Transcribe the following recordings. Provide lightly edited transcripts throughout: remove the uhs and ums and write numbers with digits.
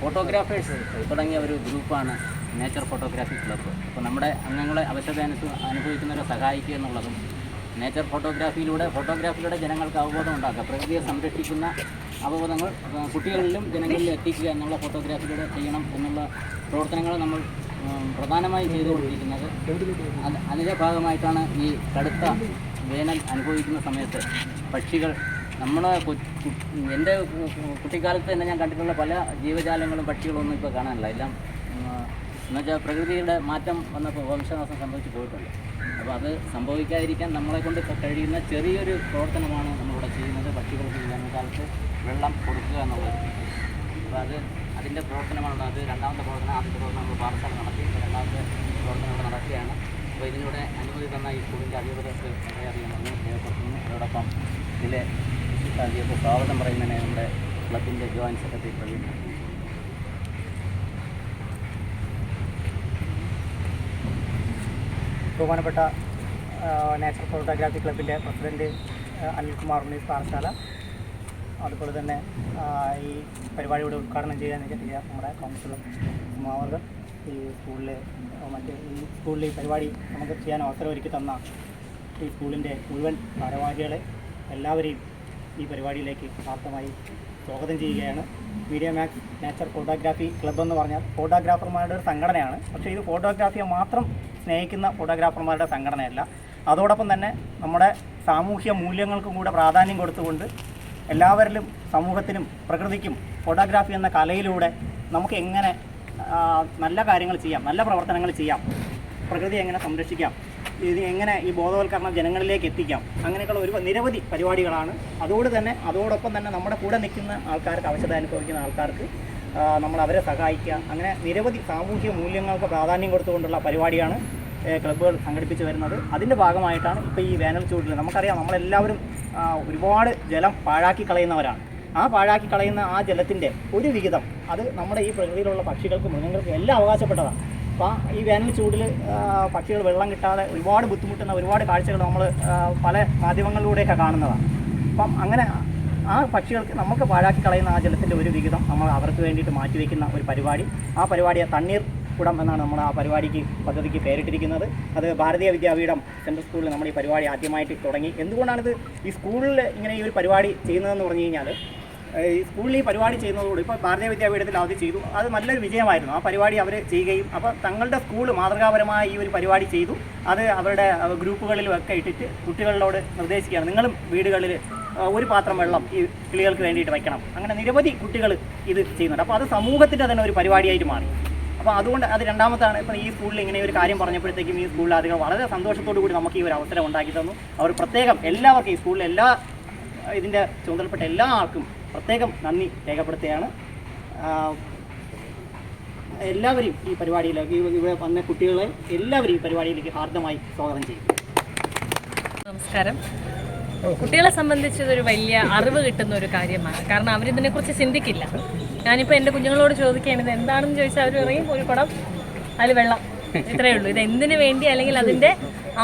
Photographers തുടങ്ങിയ ഒരു ഗ്രൂപ്പാണ് നേച്ചർ ഫോട്ടോഗ്രാഫി ക്ലബ്ബ്. അപ്പോൾ നമ്മുടെ അംഗങ്ങളെ അവശത അനുഭവിക്കുന്നവരെ സഹായിക്കുക എന്നുള്ളതും നേച്ചർ ഫോട്ടോഗ്രാഫിയിലൂടെ ജനങ്ങൾക്ക് അവബോധം ഉണ്ടാക്കുക, പ്രകൃതിയെ സംരക്ഷിക്കുന്ന അവബോധങ്ങൾ കുട്ടികളിലും ജനങ്ങളിലും എത്തിക്കുക എന്നുള്ള ഫോട്ടോഗ്രാഫിയിലൂടെ ചെയ്യണം എന്നുള്ള പ്രവർത്തനങ്ങൾ നമ്മൾ പ്രധാനമായും ചെയ്തുകൊണ്ടിരിക്കുന്നത്. അതിൻ്റെ ഭാഗമായിട്ടാണ് ഈ കടുത്ത വേനൽ അനുഭവിക്കുന്ന സമയത്ത് പക്ഷികൾ എൻ്റെ കുട്ടിക്കാലത്ത് തന്നെ ഞാൻ കണ്ടിട്ടുള്ള പല ജീവജാലങ്ങളും പക്ഷികളൊന്നും ഇപ്പോൾ കാണാനില്ല. എല്ലാം എന്നുവെച്ചാൽ പ്രകൃതിയുടെ മാറ്റം വന്നപ്പോൾ വംശനാശം സംഭവിച്ചു പോയിട്ടുണ്ട്. അപ്പോൾ അത് സംഭവിക്കാതിരിക്കാൻ നമ്മളെക്കൊണ്ട് കഴിയുന്ന ചെറിയൊരു പ്രവർത്തനമാണ് നമ്മളിവിടെ ചെയ്യുന്നത്. പക്ഷികൾക്ക് വേനൽക്കാലത്ത് വെള്ളം കൊടുക്കുക എന്നുള്ളത്. അപ്പോൾ അതിൻ്റെ പ്രവർത്തനമാണ് അത്. രണ്ടാമത്തെ പ്രവർത്തനം, ആദ്യത്തെ പ്രവർത്തനം നമ്മൾ പാഠശാല നടത്തി, രണ്ടാമത്തെ പ്രവർത്തനം ഇവിടെ നടക്കുകയാണ്. അപ്പോൾ ഇതിലൂടെ അനുമതി തന്ന ഈ സ്കൂളിൻ്റെ അധികൃതർക്ക് വളരെയധികം നന്ദി രേഖപ്പെടുത്തുന്നു. അതോടൊപ്പം ഇതിലെ വിശിഷ്ടാതിഥികൾക്ക് സ്വാഗതം പറയുന്നതിന് നമ്മുടെ ക്ലബിൻ്റെ ജോയിൻറ്റ് സെക്രട്ടറി പ്രവീൺ. ബഹുമാനപ്പെട്ട നേച്ചർ ഫോട്ടോഗ്രാഫി ക്ലബിൻ്റെ പ്രസിഡൻറ്റ് അനിൽകുമാർ ഉണ്ണീസ് പാറശാല, അതുപോലെ തന്നെ ഈ പരിപാടിയുടെ ഉദ്ഘാടനം ചെയ്യാൻ എത്തിയ നമ്മുടെ കൗൺസിലർ മാവർഗർ, ഈ സ്കൂളിൽ ഈ പരിപാടി നമുക്ക് ചെയ്യാൻ അവസരം ഒരുക്കി തന്ന ഈ സ്കൂളിൻ്റെ മുഴുവൻ ഭാരവാഹികളെ എല്ലാവരെയും ഈ പരിപാടിയിലേക്ക് ആർദ്രമായി സ്വാഗതം ചെയ്യുകയാണ്. Media max nature photography club എന്ന് പറഞ്ഞാൽ ഫോട്ടോഗ്രാഫർമാരുടെ ഒരു സംഘടനയാണ്. പക്ഷേ ഇത് ഫോട്ടോഗ്രാഫിയെ മാത്രം സ്നേഹിക്കുന്ന ഫോട്ടോഗ്രാഫർമാരുടെ സംഘടനയല്ല. അതോടൊപ്പം തന്നെ നമ്മുടെ സാമൂഹ്യ മൂല്യങ്ങൾക്കും കൂടെ പ്രാധാന്യം കൊടുത്തുകൊണ്ട് എല്ലാവരിലും സമൂഹത്തിനും പ്രകൃതിക്കും ഫോട്ടോഗ്രാഫി എന്ന കലയിലൂടെ നമുക്ക് എങ്ങനെ നല്ല കാര്യങ്ങൾ ചെയ്യാം, നല്ല പ്രവർത്തനങ്ങൾ ചെയ്യാം, പ്രകൃതി എങ്ങനെ സംരക്ഷിക്കാം, ഇത് എങ്ങനെ ഈ ബോധവൽക്കരണം ജനങ്ങളിലേക്ക് എത്തിക്കാം, അങ്ങനെയൊക്കെയുള്ള നിരവധി പരിപാടികളാണ്. അതോടൊപ്പം തന്നെ നമ്മുടെ കൂടെ നിൽക്കുന്ന ആൾക്കാർക്ക്, അവശത അനുഭവിക്കുന്ന ആൾക്കാർക്ക് നമ്മൾ അവരെ സഹായിക്കുക, അങ്ങനെ നിരവധി സാമൂഹിക മൂല്യങ്ങൾക്ക് പ്രാധാന്യം കൊടുത്തുകൊണ്ടുള്ള പരിപാടിയാണ് ക്ലബ്ബുകൾ സംഘടിപ്പിച്ച് വരുന്നത്. അതിൻ്റെ ഭാഗമായിട്ടാണ് ഇപ്പോൾ ഈ വേനൽ ചൂടിൽ നമുക്കറിയാം, നമ്മളെല്ലാവരും ഒരുപാട് ജലം പാഴാക്കി കളയുന്നവരാണ്. ആ പാഴാക്കി കളയുന്ന ആ ജലത്തിൻ്റെ ഒരു വിഹിതം അത് നമ്മുടെ ഈ പ്രകൃതിയിലുള്ള പക്ഷികൾക്കും മൃഗങ്ങൾക്കും എല്ലാം അവകാശപ്പെട്ടതാണ്. അപ്പോൾ ഈ വേനൽ ചൂടിൽ പക്ഷികൾ വെള്ളം കിട്ടാതെ ഒരുപാട് ബുദ്ധിമുട്ടുന്ന ഒരുപാട് കാഴ്ചകൾ നമ്മൾ പല മാധ്യമങ്ങളിലൂടെയൊക്കെ കാണുന്നതാണ്. അപ്പം അങ്ങനെ ആ പക്ഷികൾക്ക് നമുക്ക് പാഴാക്കി കളയുന്ന ആ ജലത്തിൻ്റെ ഒരു വിഹിതം നമ്മൾ അവർക്ക് വേണ്ടിയിട്ട് മാറ്റിവെക്കുന്ന ഒരു പരിപാടി. ആ പരിപാടിയെ തണ്ണീർ കുടം എന്നാണ് നമ്മൾ ആ പദ്ധതിക്ക് പേരിട്ടിരിക്കുന്നത്. അത് ഭാരതീയ വിദ്യാപീഠം സെൻട്രൽ സ്കൂളിൽ നമ്മൾ ഈ പരിപാടി ആദ്യമായിട്ട് തുടങ്ങി. എന്തുകൊണ്ടാണിത് ഈ സ്കൂളിൽ ഇങ്ങനെ ഈ ഒരു പരിപാടി ചെയ്യുന്നതെന്ന് പറഞ്ഞു കഴിഞ്ഞാൽ, ഈ സ്കൂളിൽ ഈ പരിപാടി ചെയ്യുന്നതോട് ഇപ്പോൾ ഭാരതീയ വിദ്യാപീഠത്തിൽ അവധി ചെയ്തു, അത് നല്ലൊരു വിജയമായിരുന്നു. ആ പരിപാടി അവർ ചെയ്യുകയും അപ്പോൾ തങ്ങളുടെ സ്കൂൾ മാതൃകാപരമായ ഈ ഒരു പരിപാടി ചെയ്തു. അത് അവരുടെ ഗ്രൂപ്പുകളിലും ഒക്കെ ഇട്ടിട്ട് കുട്ടികളോട് നിർദ്ദേശിക്കുകയാണ്, നിങ്ങളും വീടുകളിൽ ഒരു പാത്രം വെള്ളം ഈ കിളികൾക്ക് വേണ്ടിയിട്ട് വയ്ക്കണം. അങ്ങനെ നിരവധി കുട്ടികൾ ഇത് ചെയ്യുന്നുണ്ട്. അപ്പോൾ അത് സമൂഹത്തിൻ്റെ തന്നെ ഒരു പരിപാടിയായിട്ട് മാറി. അപ്പോൾ അതുകൊണ്ട് അത് രണ്ടാമത്താണ്. ഇപ്പോൾ ഈ സ്കൂളിൽ ഇങ്ങനെ ഒരു കാര്യം പറഞ്ഞപ്പോഴത്തേക്കും ഈ സ്കൂളിൽ അധികം വളരെ സന്തോഷത്തോടു കൂടി നമുക്ക് ഈ ഒരു അവസരം ഉണ്ടാക്കി തന്നു. അവർ പ്രത്യേകം എല്ലാവർക്കും, ഈ സ്കൂളിലെ ഇതിൻ്റെ ചുമതലപ്പെട്ട എല്ലാ ആൾക്കും പ്രത്യേകം നന്ദി രേഖപ്പെടുത്തുകയാണ്. എല്ലാവരെയും ഈ പരിപാടിയിലേക്ക്, ഇവിടെ വന്ന കുട്ടികളെ എല്ലാവരെയും ഈ പരിപാടിയിലേക്ക് ഹാർദമായി സ്വാഗതം ചെയ്യും. നമസ്കാരം. കുട്ടികളെ സംബന്ധിച്ച് ഇതൊരു വലിയ അറിവ് കിട്ടുന്ന ഒരു കാര്യമാണ്. കാരണം അവരിതിനെക്കുറിച്ച് ചിന്തിക്കില്ല. ഞാനിപ്പോൾ എൻ്റെ കുഞ്ഞുങ്ങളോട് ചോദിക്കുകയാണ് ഇത് എന്താണെന്ന് ചോദിച്ചാൽ അവർ പറയും ഒരു കുടം, അതിൽ വെള്ളം, ഇത്രയേ ഉള്ളൂ. ഇത് എന്തിനു വേണ്ടി അല്ലെങ്കിൽ അതിൻ്റെ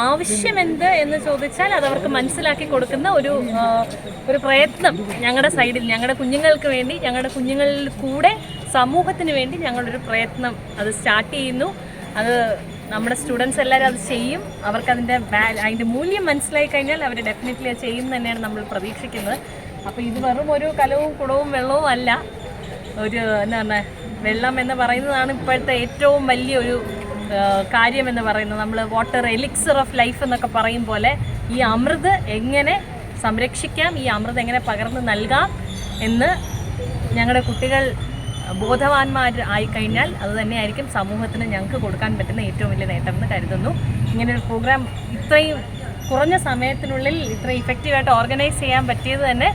ആവശ്യം എന്ത് എന്ന് ചോദിച്ചാൽ അതവർക്ക് മനസ്സിലാക്കി കൊടുക്കുന്ന ഒരു പ്രയത്നം ഞങ്ങളുടെ സൈഡിൽ, ഞങ്ങളുടെ കുഞ്ഞുങ്ങൾക്ക് വേണ്ടി, ഞങ്ങളുടെ കുഞ്ഞുങ്ങളിൽ കൂടെ സമൂഹത്തിന് വേണ്ടി ഞങ്ങളൊരു പ്രയത്നം അത് സ്റ്റാർട്ട് ചെയ്യുന്നു. അത് നമ്മുടെ സ്റ്റുഡൻസ് എല്ലാവരും അത് ചെയ്യും. അതിൻ്റെ മൂല്യം മനസ്സിലായി കഴിഞ്ഞാൽ അവർ ഡെഫിനറ്റ്ലി അത് ചെയ്യും തന്നെയാണ് നമ്മൾ പ്രതീക്ഷിക്കുന്നത്. അപ്പോൾ ഇത് വെറും ഒരു കലവും കുടവും വെള്ളവും അല്ല, എന്താ പറഞ്ഞാൽ വെള്ളം എന്ന് പറയുന്നതാണ് ഇപ്പോഴത്തെ ഏറ്റവും വലിയൊരു കാര്യമെന്ന് പറയുന്നത്. നമ്മൾ വാട്ടർ എലിക്സർ ഓഫ് ലൈഫ് എന്നൊക്കെ പറയും പോലെ ഈ അമൃത് എങ്ങനെ സംരക്ഷിക്കാം, ഈ അമൃത് എങ്ങനെ പകർന്ന് നൽകാം എന്ന് ഞങ്ങളുടെ കുട്ടികൾ ബോധവാന്മാർ ആയിക്കഴിഞ്ഞാൽ അത് തന്നെയായിരിക്കും സമൂഹത്തിന് ഞങ്ങൾക്ക് കൊടുക്കാൻ പറ്റുന്ന ഏറ്റവും വലിയ നേട്ടമെന്ന് കരുതുന്നു. ഇങ്ങനൊരു പ്രോഗ്രാം ഇത്രയും കുറഞ്ഞ സമയത്തിനുള്ളിൽ ഇത്രയും ഇഫക്റ്റീവായിട്ട് ഓർഗനൈസ് ചെയ്യാൻ പറ്റിയത് തന്നെ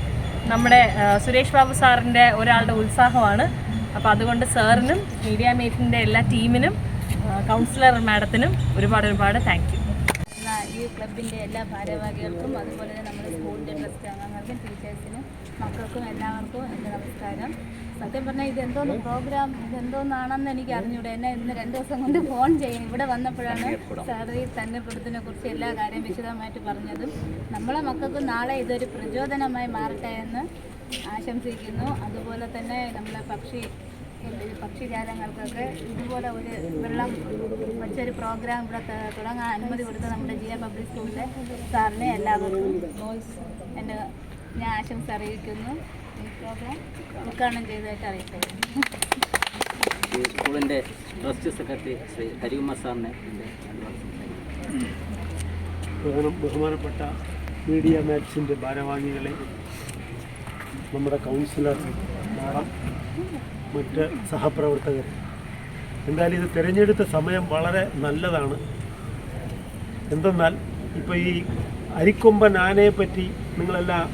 നമ്മുടെ സുരേഷ് ബാബു സാറിൻ്റെ ഒരാളുടെ ഉത്സാഹമാണ്. അപ്പോൾ അതുകൊണ്ട് സാറിനും മീഡിയ മേറ്റിൻ്റെ എല്ലാ ടീമിനും കൗൺസിലർ മാഡത്തിനും ഒരുപാട് താങ്ക് യു. ഈ ക്ലബിൻ്റെ എല്ലാ ഭാരവാഹികൾക്കും അതുപോലെ തന്നെ നമ്മുടെ സ്കൂളിൻ്റെ ട്രസ്റ്റ് അംഗങ്ങൾക്കും ടീച്ചേഴ്സിനും മക്കൾക്കും എല്ലാവർക്കും എൻ്റെ നമസ്കാരം. സത്യം പറഞ്ഞാൽ ഇതെന്തോന്ന് പ്രോഗ്രാം, ഇതെന്തോന്നാണെന്ന് എനിക്ക് അറിഞ്ഞൂടെ. എന്നെ ഇന്ന് 2 ദിവസം കൊണ്ട് ഫോൺ ചെയ്യും. ഇവിടെ വന്നപ്പോഴാണ് സാർ ഈ തണ്ണീർക്കുടത്തിനെ കുറിച്ച് എല്ലാ കാര്യം വിശദമായിട്ട് പറഞ്ഞതും. നമ്മളെ മക്കൾക്ക് നാളെ ഇതൊരു പ്രചോദനമായി മാറട്ടെ എന്ന് ആശംസിക്കുന്നു. അതുപോലെ തന്നെ നമ്മളെ പക്ഷി പക്ഷിജാലങ്ങൾക്കൊക്കെ ഇതുപോലെ ഒരു വെള്ളം വെച്ചൊരു പ്രോഗ്രാം ഇവിടെ തുടങ്ങാൻ അനുമതി കൊടുത്ത നമ്മുടെ ജിയ പബ്ലിക് സ്കൂളിലെ സാറിനെ എല്ലാവർക്കും ഞാൻ ആശംസ അറിയിക്കുന്നു. ഈ പ്രോഗ്രാം ഉദ്ഘാടനം ചെയ്തതായിട്ട് അറിയിക്കുന്നു. ഈ സ്കൂളിൻ്റെ ട്രസ്റ്റ് സെക്രട്ടറി ശ്രീ ഹരികുമാർ സാറിനെ ബഹുമാനപ്പെട്ട മീഡിയ മാക്സിൻ്റെ ഭാരവാഹികളെ, നമ്മുടെ കൗൺസിലർ മാഡം, മറ്റ് സഹപ്രവർത്തകർ, എന്തായാലും ഇത് തിരഞ്ഞെടുത്ത സമയം വളരെ നല്ലതാണ്. എന്തെന്നാൽ ഇപ്പോൾ ഈ അരിക്കൊമ്പൻ ആനയെ പറ്റി നിങ്ങളെല്ലാം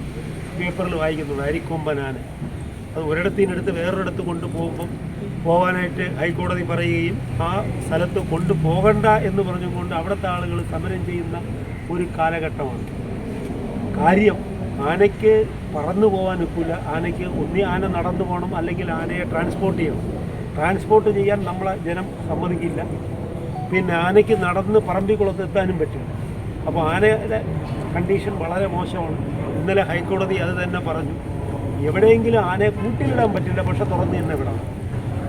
പേപ്പറിൽ വായിക്കുന്നുണ്ട്. അരിക്കൊമ്പൻ ആന അത് ഒരിടത്തിനടുത്ത് വേറൊരിടത്ത് പോകാനായിട്ട് ഹൈക്കോടതി പറയുകയും ആ സ്ഥലത്ത് കൊണ്ടുപോകണ്ട എന്ന് പറഞ്ഞുകൊണ്ട് അവിടുത്തെ ആളുകൾ സമരം ചെയ്യുന്ന ഒരു കാലഘട്ടമാണ്. കാര്യം, ആനയ്ക്ക് പറന്നു പോകാൻ ഒക്കില്ല. ആനയ്ക്ക് ആന നടന്നു പോകണം, അല്ലെങ്കിൽ ആനയെ ട്രാൻസ്പോർട്ട് ചെയ്യണം. ട്രാൻസ്പോർട്ട് ചെയ്യാൻ നമ്മളെ ജനം സമ്മതിക്കില്ല. പിന്നെ ആനയ്ക്ക് നടന്ന് പറമ്പിക്കുളത്ത് എത്താനും പറ്റില്ല. അപ്പോൾ ആനയുടെ കണ്ടീഷൻ വളരെ മോശമാണ്. ഇന്നലെ ഹൈക്കോടതി അത് തന്നെ പറഞ്ഞു. എവിടെയെങ്കിലും ആനയെ കൂട്ടിലിടാൻ പറ്റില്ല, പക്ഷെ തുറന്ന് തന്നെ വിടണം.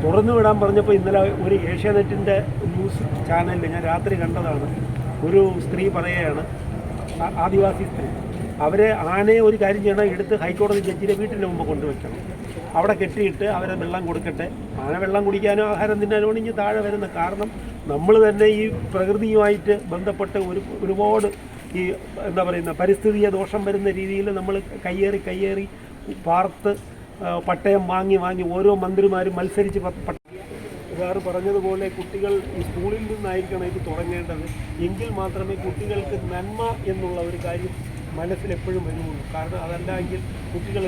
തുറന്നു വിടാൻ പറഞ്ഞപ്പോൾ ഇന്നലെ ഒരു ഏഷ്യാനെറ്റിൻ്റെ ന്യൂസ് ചാനലിൽ ഞാൻ രാത്രി കണ്ടതാണ്. ഒരു സ്ത്രീ പറയുകയാണ്, ആദിവാസി സ്ത്രീ, അവരെ ആനയെ ഒരു കാര്യം ചെയ്യണം, എടുത്ത് ഹൈക്കോടതി ജഡ്ജിയുടെ വീട്ടിൻ്റെ മുമ്പ് കൊണ്ടുവയ്ക്കണം. അവിടെ കെട്ടിയിട്ട് അവരെ വെള്ളം കൊടുക്കട്ടെ. ആന വെള്ളം കുടിക്കാനോ ആഹാരം തിന്നാനോ ഇനി താഴെ വരുന്ന കാരണം നമ്മൾ തന്നെ ഈ പ്രകൃതിയുമായിട്ട് ബന്ധപ്പെട്ട് ഒരുപാട് ഈ എന്താ പറയുന്ന പരിസ്ഥിതിയെ ദോഷം വരുന്ന രീതിയിൽ നമ്മൾ കയ്യേറി പാർത്ത് പട്ടയം വാങ്ങി ഓരോ മന്ത്രിമാരും മത്സരിച്ച് ഇതാറ് പറഞ്ഞതുപോലെ കുട്ടികൾ ഈ സ്കൂളിൽ നിന്നായിരിക്കണം ഇത് തുടങ്ങേണ്ടത്. എങ്കിൽ മാത്രമേ കുട്ടികൾക്ക് നന്മ എന്നുള്ള ഒരു കാര്യം മനസ്സിലെപ്പോഴും വരുള്ളൂ. കാരണം അതല്ലെങ്കിൽ കുട്ടികൾ,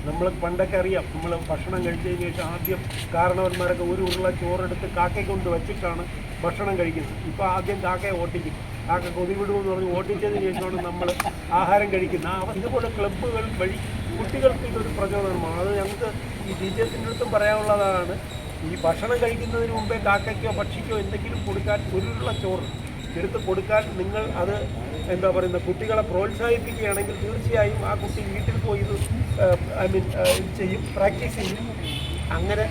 നമ്മൾ പണ്ടൊക്കെ അറിയാം, നമ്മൾ ഭക്ഷണം കഴിച്ചതിന് ശേഷം ആദ്യം കാരണവന്മാരൊക്കെ ഒരു ഉരുള ചോറെടുത്ത് കാക്കയെ കൊണ്ട് വച്ചിട്ടാണ് ഭക്ഷണം കഴിക്കുന്നത്. ഇപ്പോൾ ആദ്യം കാക്കയെ ഓട്ടിക്കും. കാക്ക കൊതിവിടുമെന്ന് പറഞ്ഞ് ഓട്ടിച്ചതിന് ശേഷമാണ് നമ്മൾ ആഹാരം കഴിക്കുന്നത്. ഇതുപോലെ ക്ലബ്ബുകൾ വഴി കുട്ടികൾക്ക് ഇതൊരു പ്രചോദനമാണ്. അത് ഞങ്ങൾക്ക് ഈ ടീച്ചേഴ്സിൻ്റെ അടുത്തും പറയാനുള്ളതാണ്. ഈ ഭക്ഷണം കഴിക്കുന്നതിന് മുമ്പേ കാക്കയ്ക്കോ പക്ഷിക്കോ എന്തെങ്കിലും കൊടുക്കാൻ, ഒരു ഉരുള ചോറ് എടുത്ത് കൊടുക്കാൻ നിങ്ങൾ അത് എന്താ പറയുന്നത് കുട്ടികളെ പ്രോത്സാഹിപ്പിക്കുകയാണെങ്കിൽ തീർച്ചയായും ആ കുട്ടി വീട്ടിൽ പോയി ഇത് ചെയ്യും, പ്രാക്ടീസ് ചെയ്യും. അങ്ങനെ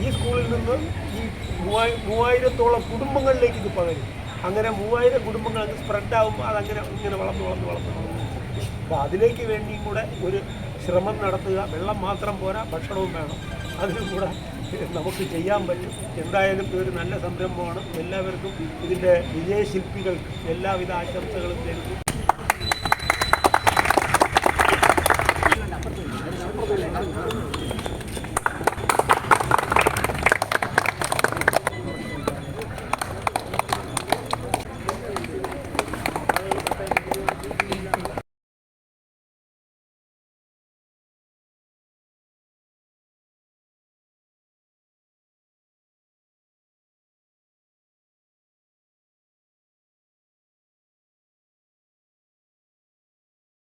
ഈ സ്കൂളിൽ നിന്ന് ഈ 3000-ഓളം കുടുംബങ്ങളിലേക്ക് ഇത് പകരും. അങ്ങനെ 3000 കുടുംബങ്ങൾ അത് സ്പ്രെഡാകുമ്പോൾ അതങ്ങനെ ഇങ്ങനെ വളർന്നു. അപ്പോൾ അതിലേക്ക് വേണ്ടിയും കൂടെ ഒരു ശ്രമം നടത്തുക. വെള്ളം മാത്രം പോരാ, ഭക്ഷണവും വേണം. അതിനും കൂടെ നമുക്ക് ചെയ്യാൻ പറ്റും. എന്തായാലും ഇതൊരു നല്ല സംരംഭമാണ്. എല്ലാവർക്കും ഇതിൻ്റെ വിജയശില്പികൾക്ക് എല്ലാവിധ ആശംസകളും നേരുന്നു.